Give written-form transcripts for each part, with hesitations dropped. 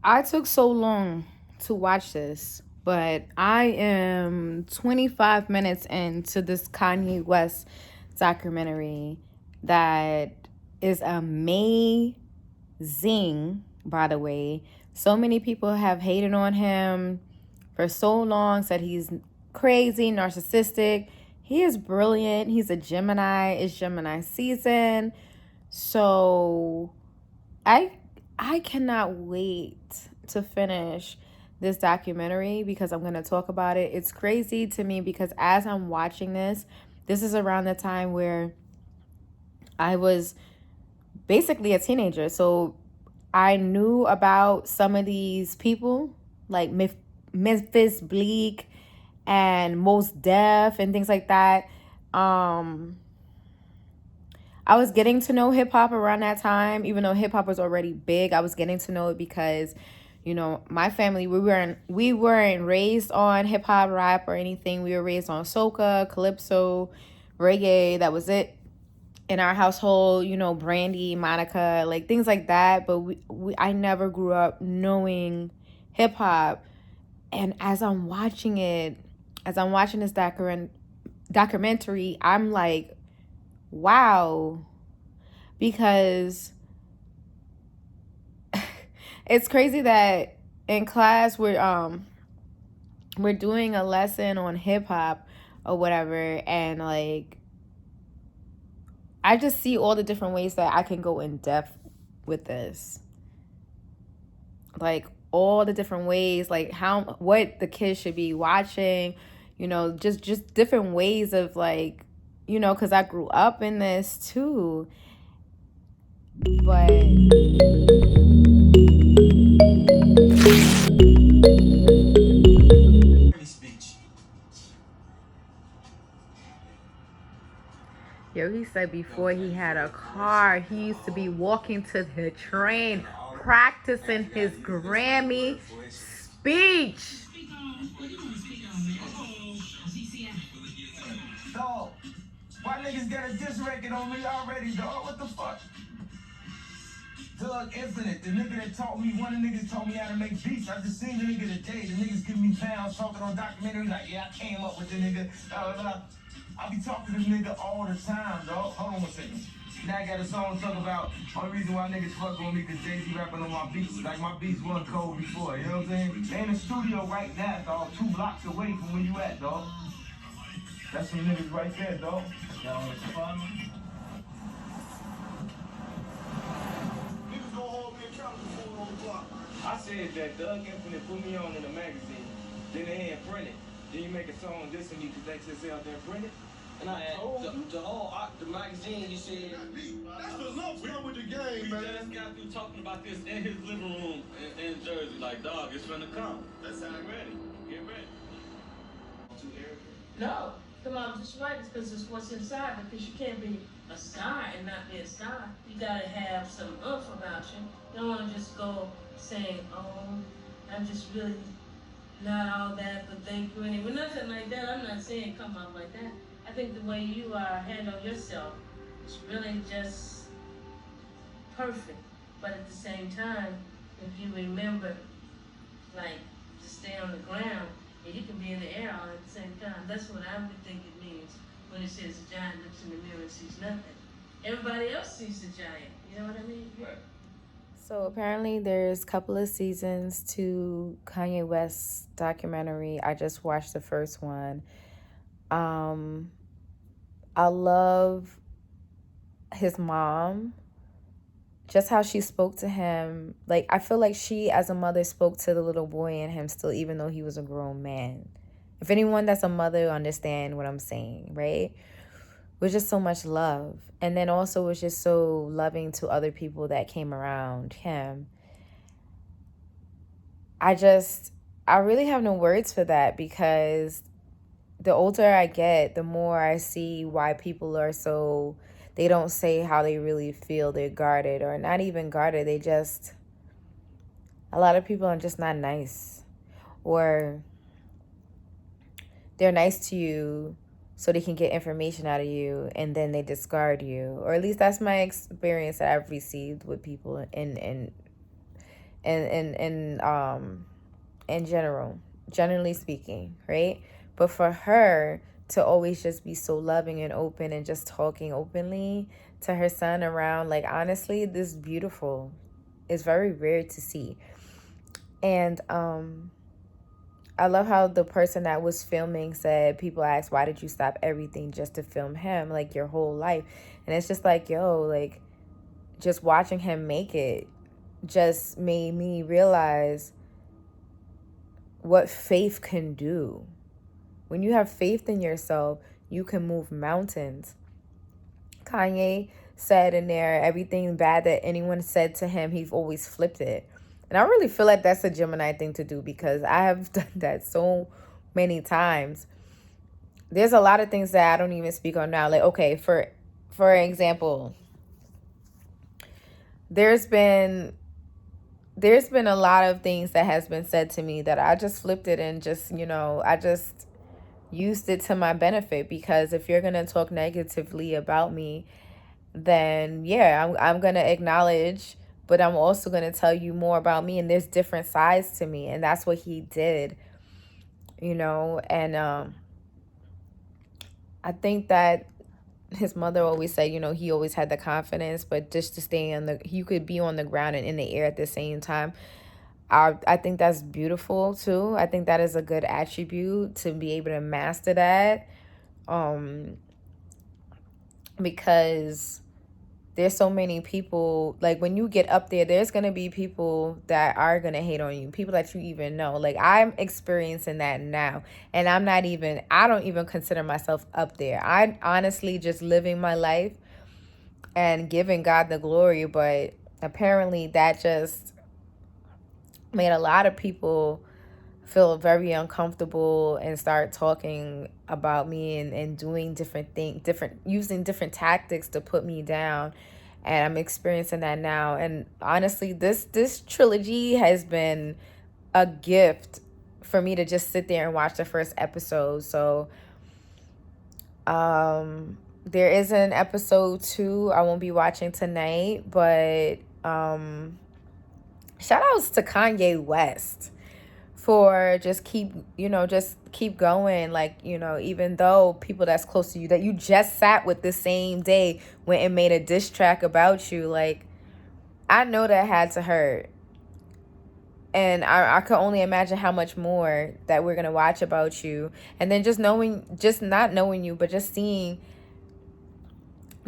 I took so long to watch this, but I am 25 minutes into this Kanye West documentary that is amazing, by the way. So many people have hated on him for so long, said he's crazy, narcissistic. He is brilliant. He's a Gemini. It's Gemini season. So I I cannot wait to finish this documentary because I'm going to talk about it. It's crazy to me because as I'm watching this, this is around the time where I was basically a teenager. So I knew about some of these people like Memphis Bleak and Most Def and things like that. Um I was getting to know hip hop around that time, even though hip hop was already big. I was getting to know it because, my family we weren't raised on hip hop, rap, or anything. We were raised on soca, calypso, reggae. That was it in our household. Brandy, Monica, like things like that. But I never grew up knowing hip hop. And as I'm watching this documentary, I'm like, wow, because it's crazy that in class we're doing a lesson on hip hop or whatever, and like I just see all the different ways that I can go in depth with this, like all the different ways, like what the kids should be watching, just different ways of like, because I grew up in this too, but yo, he said before he had a car, he used to be walking to the train, practicing his Grammy speech. Dog, why niggas got a diss record on me already, dog? What the fuck? Doug Infinite, the nigga that taught me, one of the niggas taught me how to make beats. I just seen the nigga today. The niggas giving me pounds talking on documentary like, yeah, I came up with the nigga. I be talking to the nigga all the time, dog. Hold on one second. Now I got a song talk about only reason why niggas fuck with me because Jay-Z rapping on my beats. Like my beats wasn't cold before, you know what I'm saying? They in the studio right now, dog, 2 blocks away from where you at, dog. That's some niggas right there, dog. Y'all want some fun? Niggas gonna hold me accountable for on the block. I said that Doug Infinite put me on in a magazine. Then they had printed. Then you make a song dissing me because they just out there printed. And I told you. The magazine, you said. That's the enough done with the game, man. We just got through talking about this in his living room in Jersey. Like, dog, it's finna come. That's how I'm ready. Get ready. No, come on, just right. It's because it's what's inside. Because you can't be a star and not be a star. You gotta have some oomph about you. You don't want to just go saying, "Oh, I'm just really not all that," but thank you anyway. Nothing like that. I'm not saying come out like that. I think the way you handle yourself is really just perfect. But at the same time, if you remember, like, to stay on the ground, and you can be in the air all at the same time. That's what I would think it means when it says a giant looks in the mirror and sees nothing. Everybody else sees the giant. You know what I mean? Right. So apparently there's a couple of seasons to Kanye West's documentary. I just watched the first one. I love his mom, just how she spoke to him. Like, I feel like she, as a mother, spoke to the little boy in him still, even though he was a grown man. If anyone that's a mother understand what I'm saying, right? Was just so much love. And then also was just so loving to other people that came around him. I really have no words for that, because the older I get, the more I see why people are so, they don't say how they really feel. They're guarded, or not even guarded. A lot of people are just not nice, or they're nice to you so they can get information out of you, and then they discard you. Or at least that's my experience that I've received with people in general, generally speaking, right? But for her to always just be so loving and open and just talking openly to her son around, like, honestly, this is beautiful. It's very rare to see. And I love how the person that was filming said, people asked, why did you stop everything just to film him, like, your whole life? And it's just like, yo, like, just watching him make it just made me realize what faith can do. When you have faith in yourself, you can move mountains. Kanye said in there, everything bad that anyone said to him, he's always flipped it. And I really feel like that's a Gemini thing to do, because I have done that so many times. There's a lot of things that I don't even speak on now. Like, okay, for example, there's been a lot of things that has been said to me that I just flipped it and just, I just used it to my benefit. Because if you're going to talk negatively about me, then yeah, I'm going to acknowledge, but I'm also going to tell you more about me. And there's different sides to me. And that's what he did, and I think that his mother always said, he always had the confidence, but just to stay you could be on the ground and in the air at the same time. I think that's beautiful too. I think that is a good attribute to be able to master that. Because there's so many people, like, when you get up there, there's going to be people that are going to hate on you, people that you even know. Like, I'm experiencing that now, and I don't even consider myself up there. I honestly just living my life and giving God the glory, but apparently that just made a lot of people feel very uncomfortable and start talking about me and doing different things, using different tactics to put me down. And I'm experiencing that now. And honestly, this trilogy has been a gift for me to just sit there and watch the first episode. So there is an episode 2 I won't be watching tonight, but shout outs to Kanye West for just keep going. Like, even though people that's close to you that you just sat with the same day went and made a diss track about you, like, I know that had to hurt. And I could only imagine how much more that we're going to watch about you. And then just not knowing you, but just seeing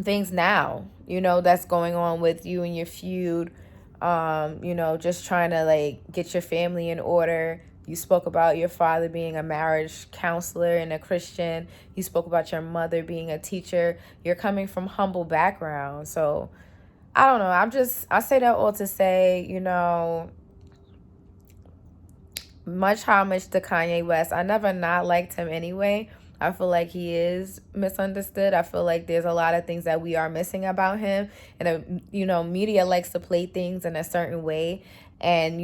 things now, that's going on with you and your feud. Just trying to, like, get your family in order. You spoke about your father being a marriage counselor and a Christian. You spoke about your mother being a teacher. You're coming from humble background. So, I don't know. I say that all to say, much homage to Kanye West. I never not liked him anyway. I feel like he is misunderstood. I feel like there's a lot of things that we are missing about him. And, media likes to play things in a certain way. And,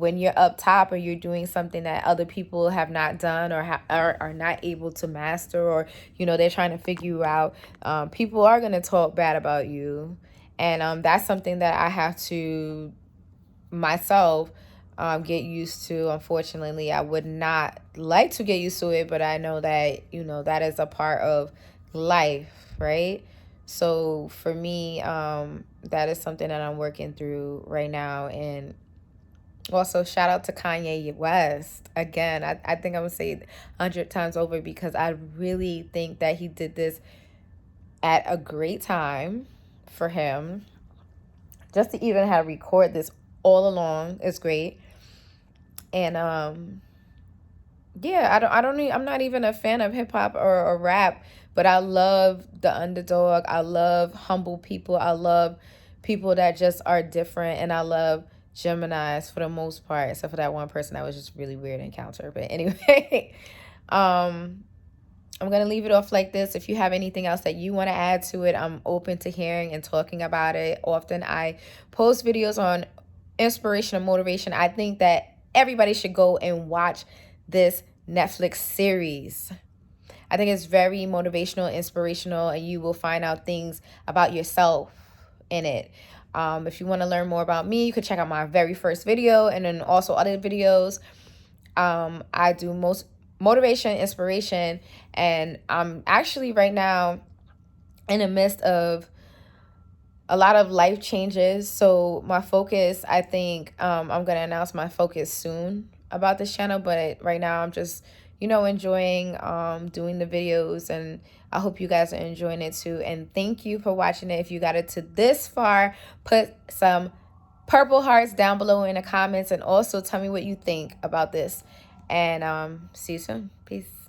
when you're up top or you're doing something that other people have not done or are not able to master, or, they're trying to figure you out, people are going to talk bad about you. And that's something that I have to myself get used to. Unfortunately, I would not like to get used to it, but I know that, that is a part of life, right? So for me, that is something that I'm working through right now. And also, shout out to Kanye West. Again, I think I'm going to say it 100 times over, because I really think that he did this at a great time for him. Just to even have record this all along is great. And I'm not even a fan of hip hop or rap, but I love the underdog. I love humble people. I love people that just are different, and I love Geminis for the most part, except for that one person that was just really weird encounter. But anyway, I'm gonna leave it off like this. If you have anything else that you want to add to it, I'm open to hearing and talking about it. Often I post videos on inspiration and motivation. I think that everybody should go and watch this Netflix series. I think it's very motivational, inspirational, and you will find out things about yourself in it. If you want to learn more about me, you could check out my very first video and then also other videos. I do most motivation, inspiration, and I'm actually right now in the midst of a lot of life changes. So my focus, I think I'm going to announce my focus soon about this channel. But right now I'm just, enjoying doing the videos. And I hope you guys are enjoying it too. And thank you for watching it. If you got it to this far, put some purple hearts down below in the comments. And also tell me what you think about this. And see you soon. Peace.